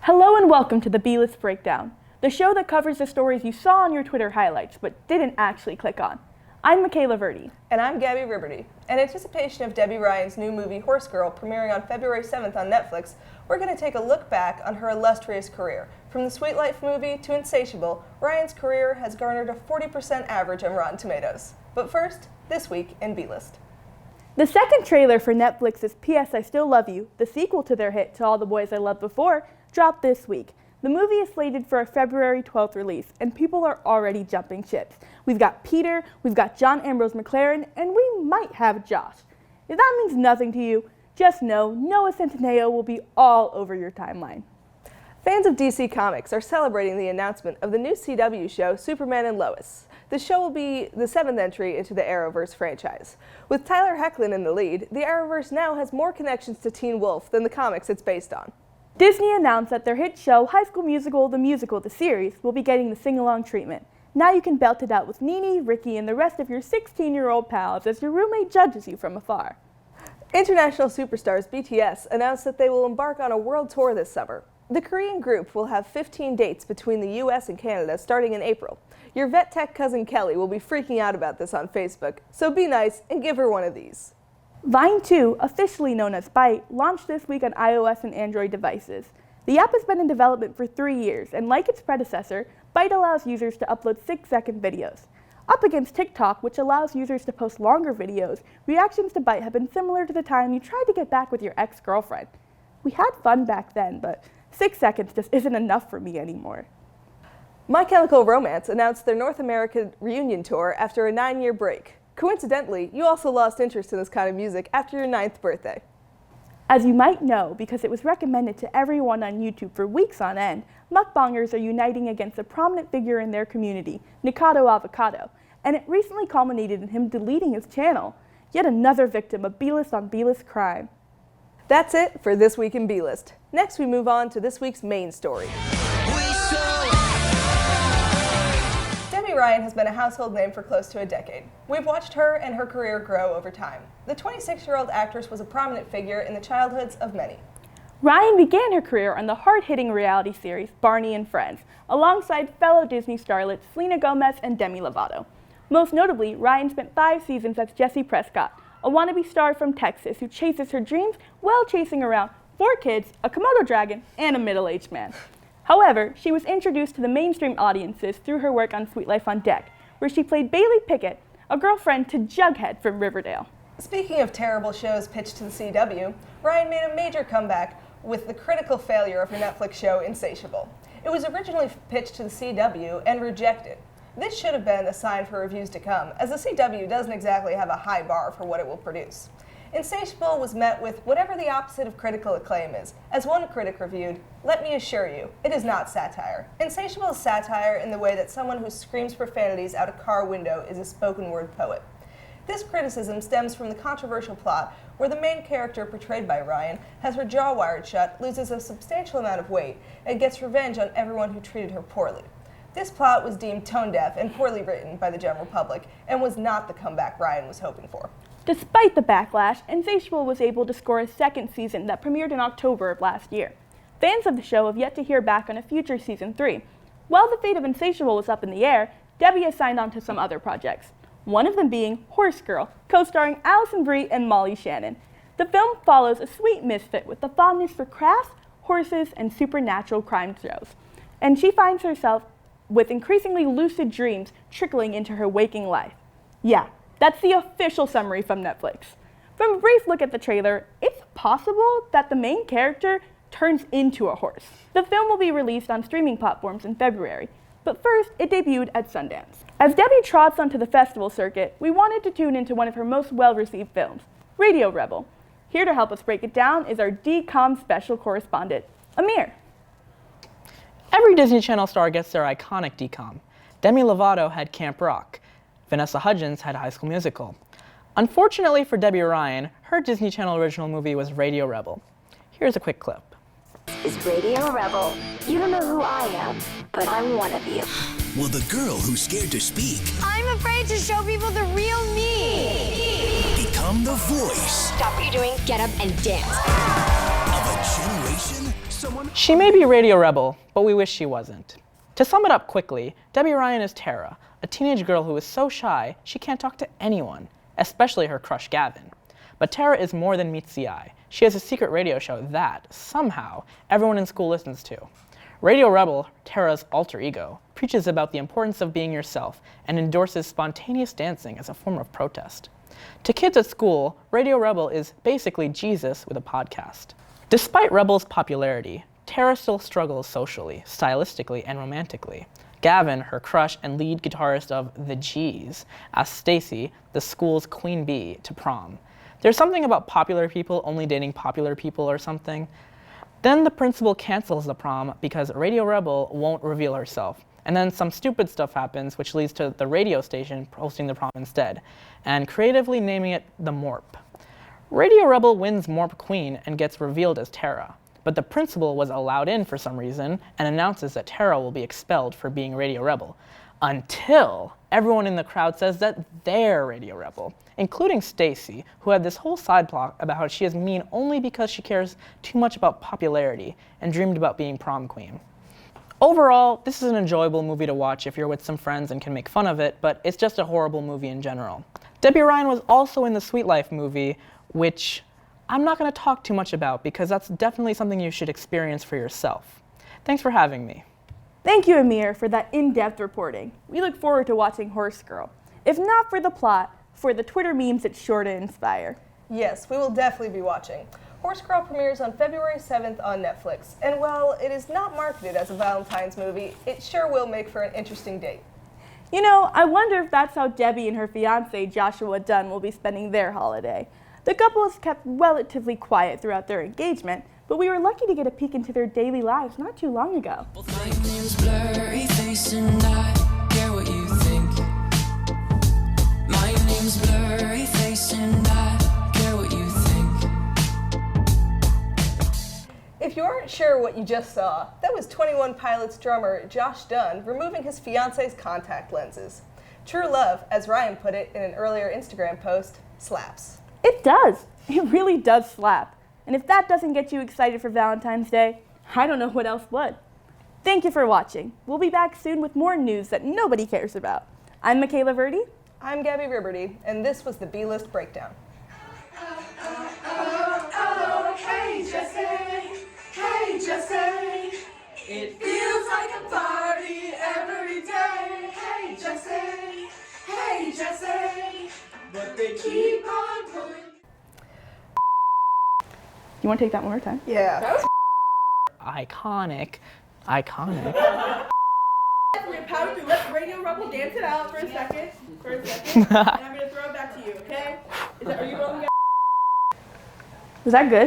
Hello and welcome to the BList Breakdown, the show that covers the stories you saw on your Twitter highlights but didn't actually click on. I'm Makayla Virdi. And I'm Gabby Riberdy. In anticipation of Debby Ryan's new movie Horse Girl premiering on February 7th on Netflix, we're going to take a look back on her illustrious career. From the Sweet Life movie to Insatiable, Ryan's career has garnered a 40% average on Rotten Tomatoes. But first, this week in BList. The second trailer for Netflix's P.S. I Still Love You, the sequel to their hit To All the Boys I Loved Before, dropped this week. The movie is slated for a February 12th release, and people are already jumping ships. We've got Peter, we've got John Ambrose McLaren, and we might have Josh. If that means nothing to you, just know Noah Centineo will be all over your timeline. Fans of DC Comics are celebrating the announcement of the new CW show Superman and Lois. The show will be the 7th entry into the Arrowverse franchise. With Tyler Hoechlin in the lead, the Arrowverse now has more connections to Teen Wolf than the comics it's based on. Disney announced that their hit show High School Musical, the musical, the series, will be getting the sing-along treatment. Now you can belt it out with Nene, Ricky, and the rest of your 16-year-old pals as your roommate judges you from afar. International superstars BTS announced that they will embark on a world tour this summer. The Korean group will have 15 dates between the US and Canada starting in April. Your vet tech cousin Kelly will be freaking out about this on Facebook, so be nice and give her one of these. Vine 2, officially known as Byte, launched this week on iOS and Android devices. The app has been in development for 3 years, and like its predecessor, Byte allows users to upload 6-second videos. Up against TikTok, which allows users to post longer videos, reactions to Byte have been similar to the time you tried to get back with your ex-girlfriend. We had fun back then, but 6 seconds just isn't enough for me anymore. My Chemical Romance announced their North American reunion tour after a 9-year break. Coincidentally, you also lost interest in this kind of music after your 9th birthday. As you might know, because it was recommended to everyone on YouTube for weeks on end, mukbangers are uniting against a prominent figure in their community, Nikado Avocado, and it recently culminated in him deleting his channel. Yet another victim of BList on BList crime. That's it for This Week in BList. Next we move on to this week's main story. Debby Ryan has been a household name for close to a decade. We've watched her and her career grow over time. The 26-year-old actress was a prominent figure in the childhoods of many. Ryan began her career on the hard-hitting reality series Barney and Friends, alongside fellow Disney starlets Selena Gomez and Demi Lovato. Most notably, Ryan spent 5 seasons as Jessie Prescott, a wannabe star from Texas who chases her dreams while chasing around 4 kids, a Komodo dragon, and a middle-aged man. However, she was introduced to the mainstream audiences through her work on Sweet Life on Deck, where she played Bailey Pickett, a girlfriend to Jughead from Riverdale. Speaking of terrible shows pitched to the CW, Ryan made a major comeback with the critical failure of her Netflix show Insatiable. It was originally pitched to the CW and rejected. This should have been a sign for reviews to come, as the CW doesn't exactly have a high bar for what it will produce. Insatiable was met with whatever the opposite of critical acclaim is. As one critic reviewed, "Let me assure you, it is not satire. Insatiable is satire in the way that someone who screams profanities out a car window is a spoken word poet." This criticism stems from the controversial plot where the main character portrayed by Ryan has her jaw wired shut, loses a substantial amount of weight, and gets revenge on everyone who treated her poorly. This plot was deemed tone-deaf and poorly written by the general public and was not the comeback Ryan was hoping for. Despite the backlash, Insatiable was able to score a 2nd season that premiered in October of last year. Fans of the show have yet to hear back on a future season 3. While the fate of Insatiable was up in the air, Debby has signed on to some other projects. One of them being Horse Girl, co-starring Alison Brie and Molly Shannon. The film follows a sweet misfit with a fondness for crafts, horses, and supernatural crime shows. And she finds herself with increasingly lucid dreams trickling into her waking life. Yeah, that's the official summary from Netflix. From a brief look at the trailer, it's possible that the main character turns into a horse. The film will be released on streaming platforms in February, but first it debuted at Sundance. As Debby trots onto the festival circuit, we wanted to tune into one of her most well-received films, Radio Rebel. Here to help us break it down is our DCOM special correspondent, Aamir. Every Disney Channel star gets their iconic DCOM. Demi Lovato had Camp Rock. Vanessa Hudgens had High School Musical. Unfortunately for Debby Ryan, her Disney Channel original movie was Radio Rebel. Here's a quick clip. Is Radio Rebel. You don't know who I am, but I'm one of you. Well, the girl who's scared to speak. I'm afraid to show people the real me. Become the voice. Stop what you're doing, get up and dance. Of a generation She may be Radio Rebel, but we wish she wasn't. To sum it up quickly, Debbie Ryan is Tara, a teenage girl who is so shy she can't talk to anyone, especially her crush Gavin. But Tara is more than meets the eye. She has a secret radio show that, somehow, everyone in school listens to. Radio Rebel, Tara's alter ego, preaches about the importance of being yourself and endorses spontaneous dancing as a form of protest. To kids at school, Radio Rebel is basically Jesus with a podcast. Despite Rebel's popularity, Tara still struggles socially, stylistically, and romantically. Gavin, her crush and lead guitarist of The G's, asked Stacy, the school's queen bee, to prom. There's something about popular people only dating popular people or something. Then the principal cancels the prom because Radio Rebel won't reveal herself. And then some stupid stuff happens, which leads to the radio station hosting the prom instead, and creatively naming it the Morp. Radio Rebel wins Morp Queen and gets revealed as Tara. But the principal was allowed in for some reason and announces that Tara will be expelled for being Radio Rebel. Until everyone in the crowd says that they're Radio Rebel, including Stacy, who had this whole side plot about how she is mean only because she cares too much about popularity and dreamed about being prom queen. Overall, this is an enjoyable movie to watch if you're with some friends and can make fun of it, but it's just a horrible movie in general. Debbie Ryan was also in the Sweet Life movie, which I'm not going to talk too much about because that's definitely something you should experience for yourself. Thanks for having me. Thank you, Aamir, for that in-depth reporting. We look forward to watching Horse Girl. If not for the plot, for the Twitter memes it's sure to inspire. Yes, we will definitely be watching. Horse Girl premieres on February 7th on Netflix, and while it is not marketed as a Valentine's movie, it sure will make for an interesting date. You know, I wonder if that's how Debbie and her fiancé Joshua Dunn will be spending their holiday. The couple has kept relatively quiet throughout their engagement, but we were lucky to get a peek into their daily lives not too long ago. My name's blurry face and I care what you think. My name's blurry face and I care what you think. If you aren't sure what you just saw, that was 21 Pilots drummer Josh Dunn removing his fiancée's contact lenses. True love, as Ryan put it in an earlier Instagram post, slaps. It does. It really does slap. And if that doesn't get you excited for Valentine's Day, I don't know what else would. Thank you for watching. We'll be back soon with more news that nobody cares about. I'm Makayla Virdi. I'm Gabby Riberdy, and this was the B-List Breakdown. Hey Jesse, it feels like a party every day. Hey Jesse, but they keep on pulling. You want to take that one more time? Yeah. That was Iconic. We're powder through. Let Radio Rebel dance it out for a second. And I'm going to throw it back to you, okay? Are you rolling? Was that good?